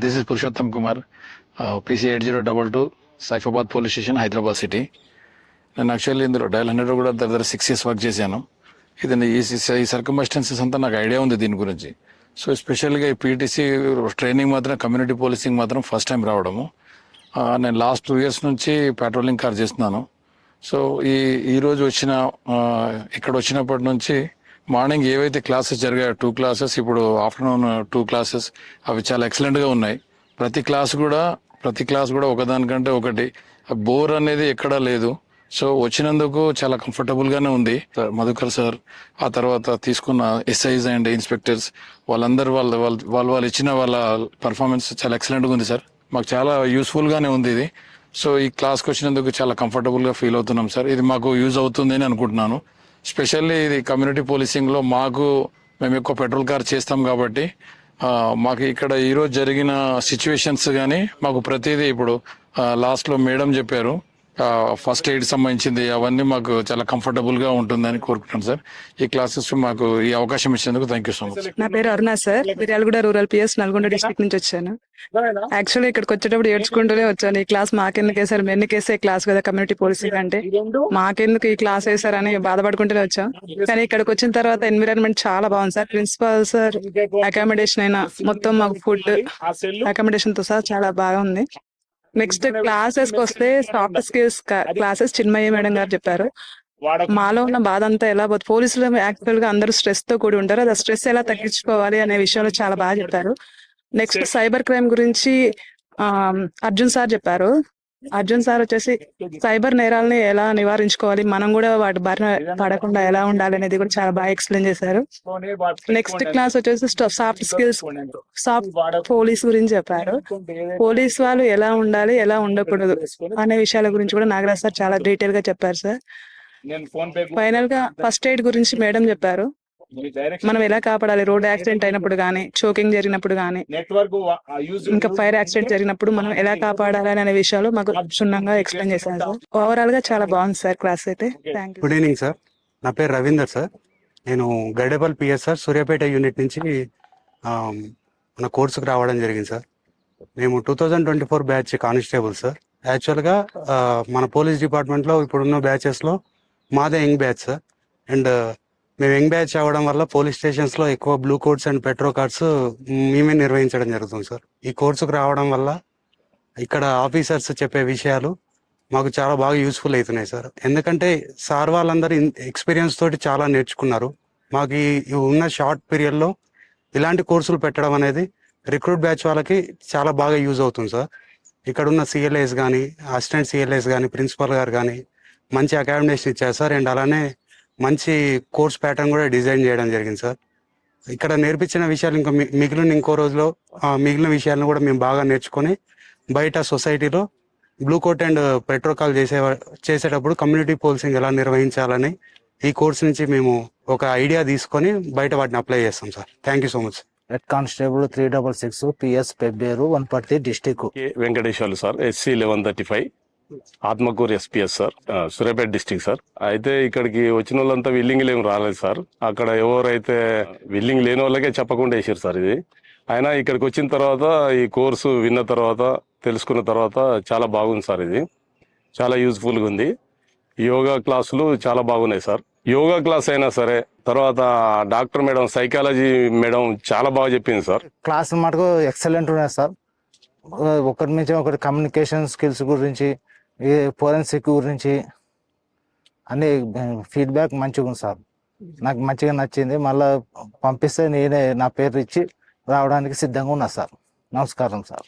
This is Purushottam Kumar, PC 8022, Saifabad Police Station, Hyderabad City. నేను actually ఇందులో dial 100 కూడా దగ్గర 6 years వర్క్ చేశాను. ఇది ఈ సర్కమ్స్టాన్సెస్ అంతా నాకు ఐడియా ఉంది దీని గురించి. సో స్పెషల్గా ఈ పీటీసీ ట్రైనింగ్ మాత్రం కమ్యూనిటీ పోలీసింగ్ మాత్రం ఫస్ట్ టైం రావడము. నేను లాస్ట్ 2 years నుంచి పెట్రోలింగ్ కార్ చేస్తున్నాను. సో ఈరోజు ఇక్కడ వచ్చినప్పటి నుంచి మార్నింగ్ ఏవైతే క్లాసెస్ జరిగాయో 2 classes, ఇప్పుడు ఆఫ్టర్నూన్ 2 classes, అవి చాలా ఎక్సలెంట్గా ఉన్నాయి. ప్రతి క్లాస్ కూడా ఒకదానికంటే ఒకటి బోర్ అనేది ఎక్కడా లేదు. సో వచ్చినందుకు చాలా కంఫర్టబుల్గానే ఉంది. మధుకర్ సార్, ఆ తర్వాత తీసుకున్న ఎస్ఐస్ అండ్ ఇన్స్పెక్టర్స్, వాళ్ళందరూ వాళ్ళు ఇచ్చిన వాళ్ళ పర్ఫార్మెన్స్ చాలా ఎక్సలెంట్గా ఉంది సార్. మాకు చాలా యూస్ఫుల్గానే ఉంది ఇది. సో ఈ క్లాస్కి వచ్చినందుకు చాలా కంఫర్టబుల్గా ఫీల్ అవుతున్నాం సార్. ఇది మాకు యూజ్ అవుతుంది అని అనుకుంటున్నాను. స్పెషల్లీ ఇది కమ్యూనిటీ పోలీసింగ్లో మేము ఎక్కువ పెట్రోల్ కార్ చేస్తాం కాబట్టి మాకు ఇక్కడ ఈరోజు జరిగిన సిచ్యువేషన్స్ కానీ మాకు ప్రతిదీ ఇప్పుడు లాస్ట్లో మేడం చెప్పారు, ఫస్ట్ ఎయిడ్ సంబంధించింది అవన్నీ మాకు చాలా కంఫర్టబుల్ గా ఉంటుందని కోరుకుంటున్నాను సార్. ఈ క్లాసెస్ మాకు ఈ అవకాశం ఇచ్చేందుకు థ్యాంక్ యూ సో మచ్. నా పేరు Aruna sir, Miryalaguda rural P S Nalgonda district నుంచి వచ్చాను. యాక్చువల్లీ ఇక్కడికి వచ్చేటప్పుడు ఏడ్చుకుంటూనే వచ్చాను. ఈ క్లాస్ మాకెందుకు వేసారు, మెన్నుకేసే క్లాస్ కదా కమ్యూనిటీ పోలీసింగ్ అంటే, మాకెందుకు ఈ క్లాస్ వేసారని బాధపడుకుంటూనే వచ్చాం. కానీ ఇక్కడికి వచ్చిన తర్వాత ఎన్విరాన్మెంట్ చాలా బాగుంది సార్. ప్రిన్సిపాల్ సార్ అకామిడేషన్ అయినా మొత్తం మాకు ఫుడ్ అకామిడేషన్ తో సహా చాలా బాగుంది. నెక్స్ట్ క్లాసెస్ కి వస్తే soft skills classes Chinmayya madam గారు చెప్పారు. మాలో ఉన్న బాధ అంతా ఎలా పోతుంది, పోలీసులు యాక్చువల్ గా అందరూ స్ట్రెస్ తో కూడి ఉంటారు, అది స్ట్రెస్ ఎలా తగ్గించుకోవాలి అనే విషయంలో చాలా బాగా చెప్పారు. నెక్స్ట్ సైబర్ క్రైమ్ గురించి అర్జున్ సార్ చెప్పారు. అర్జున్ సార్ వచ్చేసి సైబర్ నేరాలని ఎలా నివారించుకోవాలి, మనం కూడా వాటి బారిన పడకుండా ఎలా ఉండాలి అనేది కూడా చాలా బాగా ఎక్స్ప్లెయిన్ చేశారు. నెక్స్ట్ క్లాస్ వచ్చేసి సాఫ్ట్ స్కిల్స్, సాఫ్ట్ పోలీస్ గురించి చెప్పారు. పోలీస్ వాళ్ళు ఎలా ఉండాలి, ఎలా ఉండకూడదు అనే విషయాల గురించి కూడా నాగరాజ్ సార్ చాలా డీటెయిల్ గా చెప్పారు సార్. ఫైనల్ గా ఫస్ట్ ఎయిడ్ గురించి మేడం చెప్పారు. మనం ఎలా కాపాడాలి, రోడ్ యాక్సిడెంట్ అయినప్పుడు గానీ, చోకింగ్ జరిగినప్పుడు గానీ, ఇంకా ఫైర్ యాక్సిడెంట్ జరిగినప్పుడు మనం ఎలా కాపాడాలి అనే విషయాలు మాకు క్షుణ్ణంగా ఎక్స్ప్లెయిన్ చేశారు సార్. ఓవరాల్ గా చాలా బాగుంది సార్ క్లాస్ అయితే. Thank you. Good evening sir, నా పేరు రవీందర్ సార్. నేను గైడబల్ పిఎస్ సార్ సూర్యాపేట యూనిట్ నుంచి మన కోర్సుకు రావడం జరిగింది సార్. మేము 2024 బ్యాచ్ కానిస్టేబుల్ సార్. యాక్చువల్గా మన పోలీస్ డిపార్ట్మెంట్లో ఇప్పుడున్న బ్యాచెస్లో మాదే యంగ్ బ్యాచ్ సార్. అండ్ మేము యంగ్ బ్యాచ్ అవ్వడం వల్ల పోలీస్ స్టేషన్స్లో ఎక్కువ blue codes and petro cards మేమే నిర్వహించడం జరుగుతుంది సార్. ఈ కోర్సుకు రావడం వల్ల ఇక్కడ ఆఫీసర్స్ చెప్పే విషయాలు మాకు చాలా బాగా యూస్ఫుల్ అవుతున్నాయి సార్. ఎందుకంటే సార్ వాళ్ళందరూ ఎక్స్పీరియన్స్ తోటి చాలా నేర్చుకున్నారు. మాకు ఈ ఉన్న షార్ట్ పీరియడ్లో ఇలాంటి కోర్సులు పెట్టడం అనేది రిక్రూట్ బ్యాచ్ వాళ్ళకి చాలా బాగా యూజ్ అవుతుంది సార్. ఇక్కడ ఉన్న సిఎల్ఏస్ కానీ, అసిస్టెంట్ సిఎల్ఏస్ కానీ, ప్రిన్సిపల్ గారు కానీ మంచి అకామిడేషన్ ఇచ్చారు సార్. అండ్ అలానే మంచి కోర్స్ ప్యాటర్న్ కూడా డిజైన్ చేయడం జరిగింది సార్. ఇక్కడ నేర్పించిన విషయాలు ఇంకా ఇంకో రోజులో మిగిలిన విషయాలను కూడా మేము బాగా నేర్చుకొని బయట సొసైటీలో బ్లూ కోట్ అండ్ పెట్రోకాల్ చేసేటప్పుడు కమ్యూనిటీ పోలీసింగ్ ఎలా నిర్వహించాలని ఈ కోర్స్ నుంచి మేము ఒక ఐడియా తీసుకొని బయట వాటిని అప్లై చేస్తాం sir. Thank you so much. Head constable 366 PS Pebbair Wanaparthy district. Venkateswarlu sir, SC 1135, Atmakur SPS sir, Suryapet district sir. అయితే ఇక్కడికి వచ్చిన వాళ్ళంతా విల్లింగ్ ఏమి రాలేదు సార్. అక్కడ ఎవరైతే విల్లింగ్ లేని వాళ్ళకే చెప్పకుండా వేసారు సార్ ఇది. అయినా ఇక్కడికి వచ్చిన తర్వాత ఈ కోర్సు విన్న తర్వాత తెలుసుకున్న తర్వాత చాలా బాగుంది సార్. ఇది చాలా యూజ్ఫుల్గా ఉంది. యోగా క్లాసులు చాలా బాగున్నాయి సార్. యోగా క్లాస్ అయినా సరే, తర్వాత డాక్టర్ మేడం, సైకాలజీ మేడం చాలా బాగా చెప్పింది సార్. క్లాస్ మటుకు ఎక్సలెంట్ ఉన్నాయి సార్. ఒకరి నుంచి ఒకరి కమ్యూనికేషన్ స్కిల్స్ గురించి, ఫోరెన్సిక్ గురించి అన్ని ఫీడ్బ్యాక్ మంచిగా ఉంది సార్. నాకు మంచిగా నచ్చింది. మళ్ళీ పంపిస్తే నేనే నా పేరు ఇచ్చి రావడానికి సిద్ధంగా ఉన్నా సార్. నమస్కారం సార్.